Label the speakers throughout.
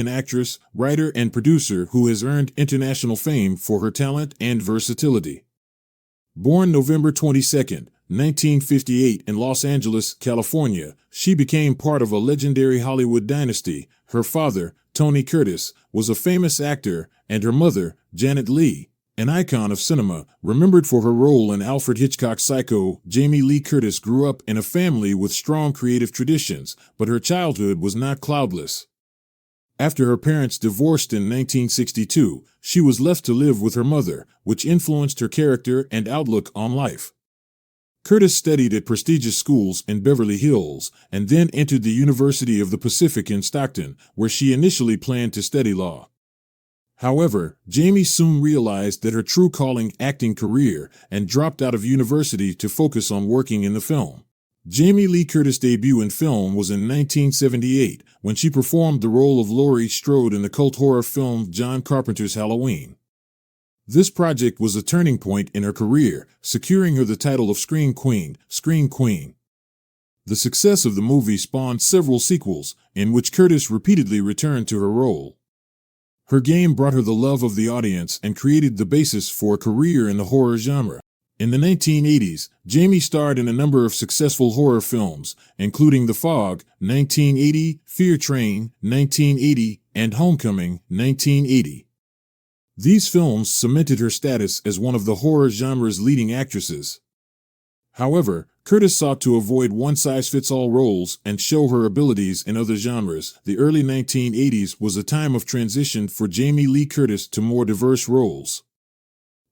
Speaker 1: an actress, writer, and producer who has earned international fame for her talent and versatility. Born November 22, 1958 in Los Angeles, California, she became part of a legendary Hollywood dynasty. Her father, Tony Curtis, was a famous actor, and her mother, Janet Leigh, an icon of cinema, remembered for her role in Alfred Hitchcock's Psycho. Jamie Lee Curtis grew up in a family with strong creative traditions, but her childhood was not cloudless. After her parents divorced in 1962, she was left to live with her mother, which influenced her character and outlook on life. Curtis studied at prestigious schools in Beverly Hills and then entered the University of the Pacific in Stockton, where she initially planned to study law. However, Jamie soon realized that her true calling acting career and dropped out of university to focus on working in the film. Jamie Lee Curtis' debut in film was in 1978 when she performed the role of Laurie Strode in the cult horror film John Carpenter's Halloween. This project was a turning point in her career, securing her the title of Scream Queen. The success of the movie spawned several sequels, in which Curtis repeatedly returned to her role. Her game brought her the love of the audience and created the basis for a career in the horror genre. In the 1980s, Jamie starred in a number of successful horror films, including The Fog, 1980, Fear Train, 1980, and Homecoming, 1980. These films cemented her status as one of the horror genre's leading actresses. However, Curtis sought to avoid one-size-fits-all roles and show her abilities in other genres. The early 1980s was a time of transition for Jamie Lee Curtis to more diverse roles.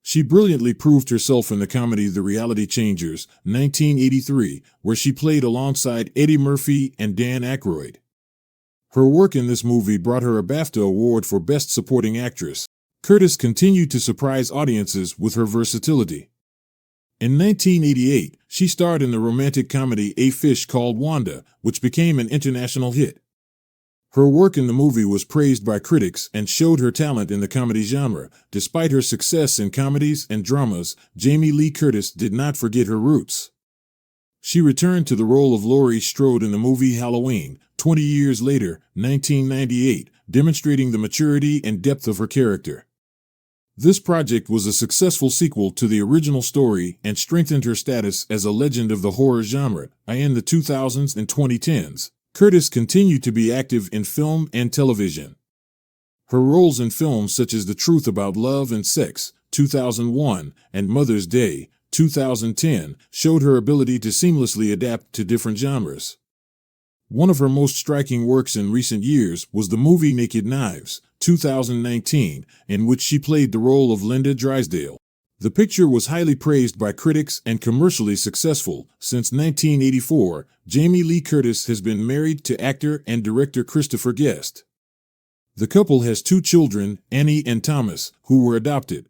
Speaker 1: She brilliantly proved herself in the comedy The Reality Changers, 1983, where she played alongside Eddie Murphy and Dan Aykroyd. Her work in this movie brought her a BAFTA Award for Best Supporting Actress. Curtis continued to surprise audiences with her versatility. In 1988, she starred in the romantic comedy A Fish Called Wanda, which became an international hit. Her work in the movie was praised by critics and showed her talent in the comedy genre. Despite her success in comedies and dramas, Jamie Lee Curtis did not forget her roots. She returned to the role of Laurie Strode in the movie Halloween, 20 years later, 1998, demonstrating the maturity and depth of her character. This project was a successful sequel to the original story and strengthened her status as a legend of the horror genre. In the 2000s and 2010s, Curtis continued to be active in film and television. Her roles in films such as The Truth About Love and Sex, 2001, and Mother's Day, 2010, showed her ability to seamlessly adapt to different genres. One of her most striking works in recent years was the movie Naked Knives, 2019, in which she played the role of Linda Drysdale. The picture was highly praised by critics and commercially successful. Since 1984, Jamie Lee Curtis has been married to actor and director Christopher Guest. The couple has 2 children, Annie and Thomas, who were adopted.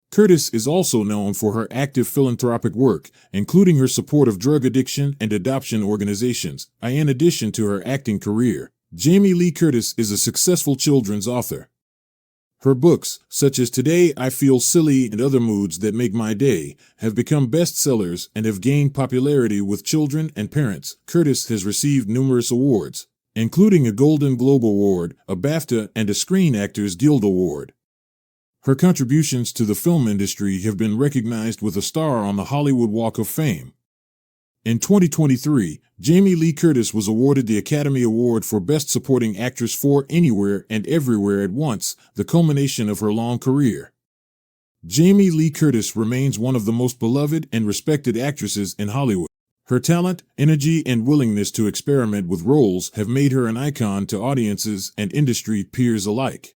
Speaker 1: Curtis is also known for her active philanthropic work, including her support of drug addiction and adoption organizations. In addition to her acting career, Jamie Lee Curtis is a successful children's author. Her books, such as Today I Feel Silly and Other Moods That Make My Day, have become bestsellers and have gained popularity with children and parents. Curtis has received numerous awards, including a Golden Globe Award, a BAFTA, and a Screen Actors Guild Award. Her contributions to the film industry have been recognized with a star on the Hollywood Walk of Fame. In 2023, Jamie Lee Curtis was awarded the Academy Award for Best Supporting Actress for Anywhere and Everywhere at Once, the culmination of her long career. Jamie Lee Curtis remains one of the most beloved and respected actresses in Hollywood. Her talent, energy, and willingness to experiment with roles have made her an icon to audiences and industry peers alike.